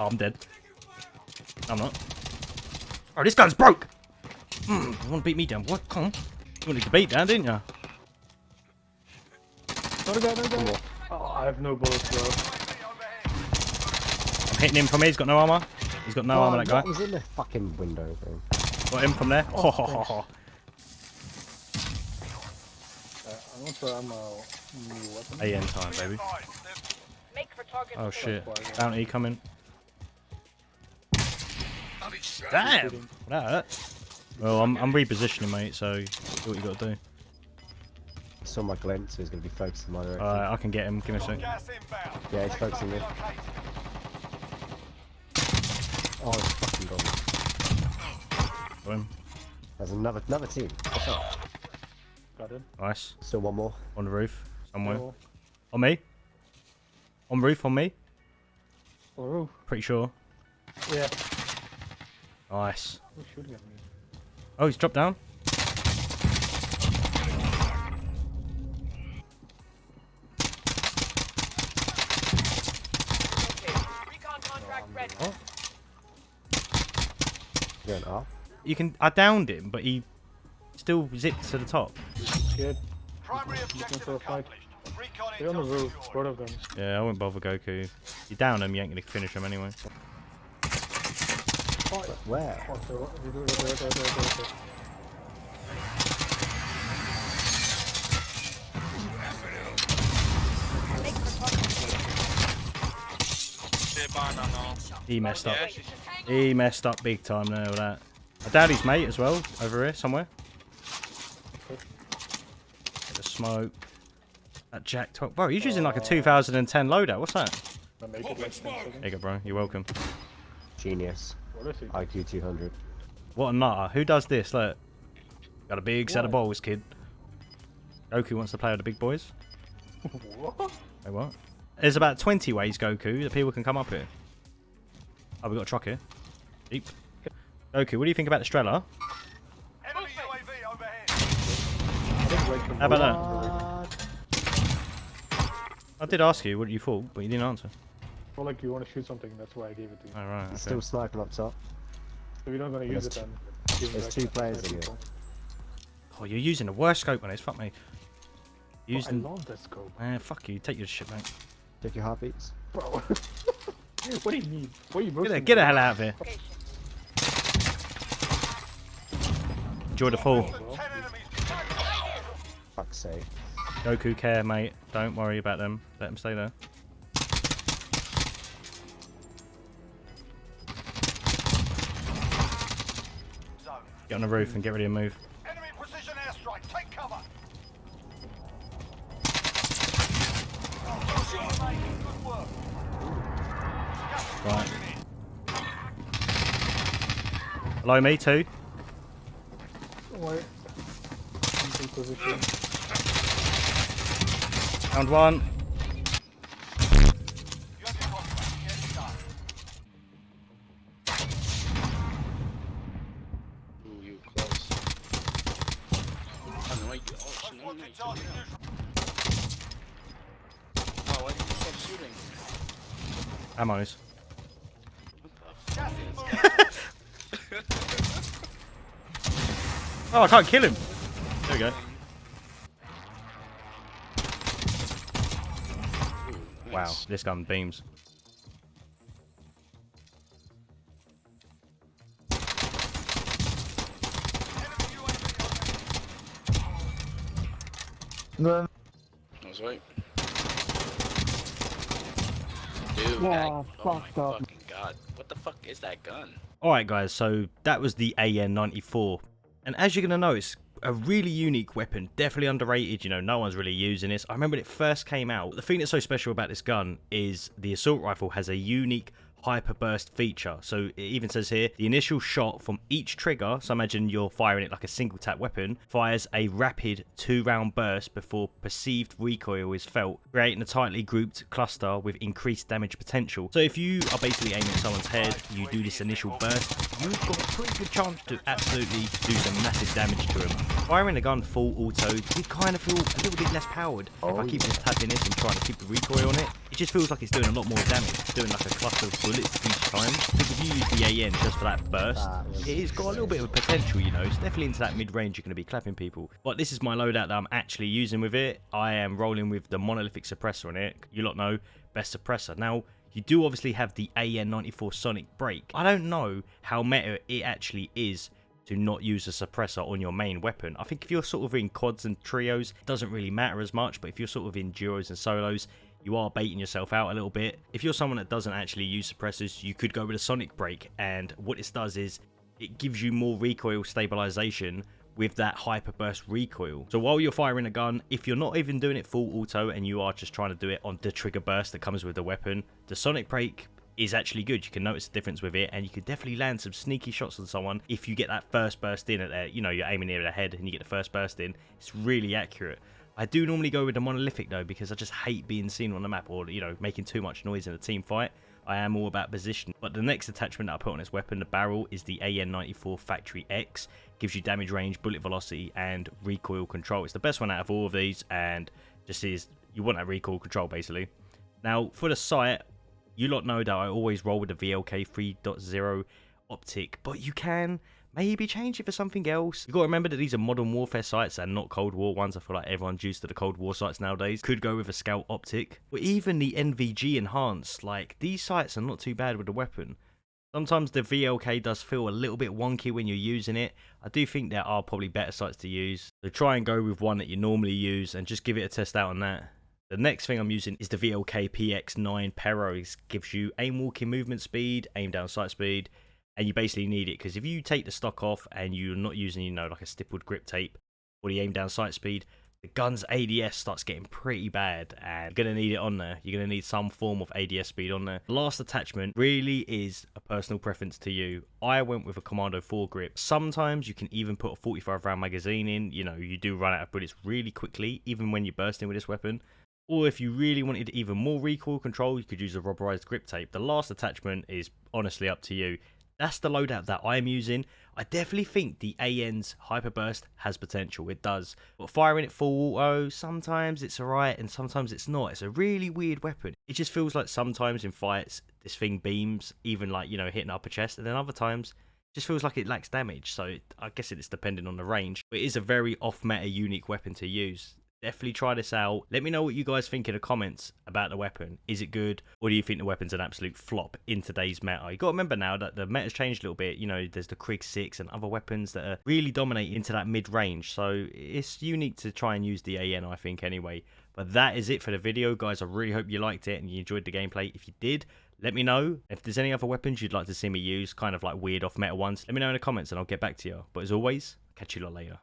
Oh, I'm dead. I'm not. Oh, this gun's broke! You want to beat me down? What? Come on. You wanted to beat down, didn't you? No. Oh, I have no bullets, bro. I'm hitting him from here. He's got no armor. He's got no armor, that guy. He's in the fucking window, bro. Got him from there. I want the ammo. AN time, baby. Oh shit. Bounty coming. Damn! That hurt. Well, I'm repositioning, mate, so do what you gotta do. I saw my glint, so he's gonna be focused in my direction. Alright, I can get him. Give me a sec. Yeah, he's focusing me. Oh, he's fucking got me. Got him. There's another team. What's up? Got him. Nice. Still one more. On the roof. Somewhere. Oh. On me? On roof, on me? Oh. Pretty sure. Yeah. Nice. Who's shooting at me? Oh, he's dropped down. What? Going up. You can. I downed him, but he still zipped to the top. Shit. Primary Looking objective for a fight. accomplished. Recon They're on the intel roof, secured. both of them. Yeah, I wouldn't bother Goku. You down him, you ain't gonna finish him anyway. Where? Oh, so, right. He messed up. He messed up big time there with that. I doubt his mate as well, over here somewhere. Get the smoke. That Jack 12. Bro, he's using like a 2010 loadout. What's that? I make it like 10 seconds. There you go, bro. You're welcome. Genius. What is he? IQ 200. What a nutter. Who does this? Look. Got a big set of balls, kid. Goku wants to play with the big boys. What? Hey, what? There's about 20 ways, Goku, that people can come up here. Oh, we got a truck here. Deep. Goku, what do you think about the Strela? Enemy UAV overhead. How about that? I did ask you what you thought, but you didn't answer. I feel like you want to shoot something, that's why I gave it to you. Alright, okay. Still sniping up top. So you're not going to use it then. There's two players in here. Oh, you're using the worst scope on this. Fuck me. I Using. love that scope. Man, fuck you. Take your shit, mate. Check your heartbeats. Bro. What do you need? What are you roasting? Get the hell out of here. Enjoy the fall. 10 enemies. Fuck's sake. Goku care, mate. Don't worry about them. Let them stay there. Zone. Get on the roof and get ready to move. Enemy precision airstrike. Take cover. Good work. Right. Hello, me too. Wait. I'm in position. Round one. You have your contract. Get it done. Ooh, you close. I know you. Oh, shit, no, Wanted target neutral. Oh, why did you stop shooting? Ammos. Gas inbound. Oh, I can't kill him. There we go. Ooh, Wow, nice. this gun beams. No. I was right. Dude, Wow, that, oh my fucked up. fucking god. What the fuck is that gun? Alright guys, so that was the AN-94. And as you're going to notice, a really unique weapon, definitely underrated, you know, no one's really using this. I remember when it first came out, the thing that's so special about this gun is the assault rifle has a unique hyperburst feature. So it even says here, the initial shot from each trigger, so imagine you're firing it like a single tap weapon, fires a rapid 2-round burst before perceived recoil is felt, creating a tightly grouped cluster with increased damage potential. So if you are basically aiming at someone's head, you do this initial burst, you've got a pretty good chance to absolutely do some massive damage to them. Firing a gun full auto, you kind of feel a little bit less powered. If I keep just tapping this and trying to keep the recoil on it, it just feels like it's doing a lot more damage. It's doing like a cluster of bullets each time. I think if you use the AN just for that burst, it's got a little bit of potential, you know. It's definitely into that mid-range you're going to be clapping people. But this is my loadout that I'm actually using with it. I am rolling with the Monolithic Suppressor on it. You lot know, best suppressor. Now, you do obviously have the AN-94 Sonic Break. I don't know how meta it actually is to not use a suppressor on your main weapon. I think if you're sort of in quads and trios, it doesn't really matter as much, but if you're sort of in duos and solos, you are baiting yourself out a little bit. If you're someone that doesn't actually use suppressors, you could go with a Sonic Break, and what this does is it gives you more recoil stabilization with that Hyperburst recoil. So while you're firing a gun, if you're not even doing it full auto and you are just trying to do it on the trigger burst that comes with the weapon, the Sonic Break is actually good. You can notice the difference with it, and you could definitely land some sneaky shots on someone if you get that first burst in at their, you know, you're aiming near their head and you get the first burst in. It's really accurate. I do normally go with the Monolithic though, because I just hate being seen on the map or, you know, making too much noise in a team fight. I am all about position. But the next attachment that I put on this weapon, the barrel, is the AN-94 Factory X. Gives you damage range, bullet velocity, and recoil control. It's the best one out of all of these, and just is, you want that recoil control basically. Now for the sight, you lot know that I always roll with the VLK 3.0 Optic, but you can maybe change it for something else. You got to remember that these are modern warfare sights and not Cold War ones. I feel like everyone's used to the Cold War sights nowadays. Could go with a Scout Optic, or even the NVG enhanced. Like, these sights are not too bad with the weapon. Sometimes the VLK does feel a little bit wonky when you're using it. I do think there are probably better sights to use, so try and go with one that you normally use and just give it a test out on that. The next thing I'm using is the VLK PX9 Pero. It gives you aim walking movement speed, aim down sight speed, and you basically need it because if you take the stock off and you're not using, you know, like a stippled grip tape or the aim down sight speed, the gun's ADS starts getting pretty bad, and you're going to need it on there. You're going to need some form of ADS speed on there. The last attachment really is a personal preference to you. I went with a Commando Foregrip. Sometimes you can even put a 45 round magazine in. You know, you do run out of bullets really quickly, even when you're bursting with this weapon. Or if you really wanted even more recoil control, you could use a rubberized grip tape. The last attachment is honestly up to you. That's the loadout that I'm using. I definitely think the AN's Hyperburst has potential. It does. But firing it full auto, sometimes it's alright and sometimes it's not. It's a really weird weapon. It just feels like sometimes in fights, this thing beams, even like, you know, hitting upper chest. And then other times, it just feels like it lacks damage. So I guess it's depending on the range. But it is a very off-meta, unique weapon to use. Definitely try this out. Let me know what you guys think in the comments about the weapon. Is it good, or do you think the weapon's an absolute flop in today's meta? You got to remember now that the meta's changed a little bit. You know, there's the Krig 6 and other weapons that are really dominating into that mid-range. So it's unique to try and use the AN, I think, anyway. But that is it for the video, guys. I really hope you liked it and you enjoyed the gameplay. If you did, let me know. If there's any other weapons you'd like to see me use, kind of like weird off-meta ones, let me know in the comments and I'll get back to you. But as always, catch you lot later.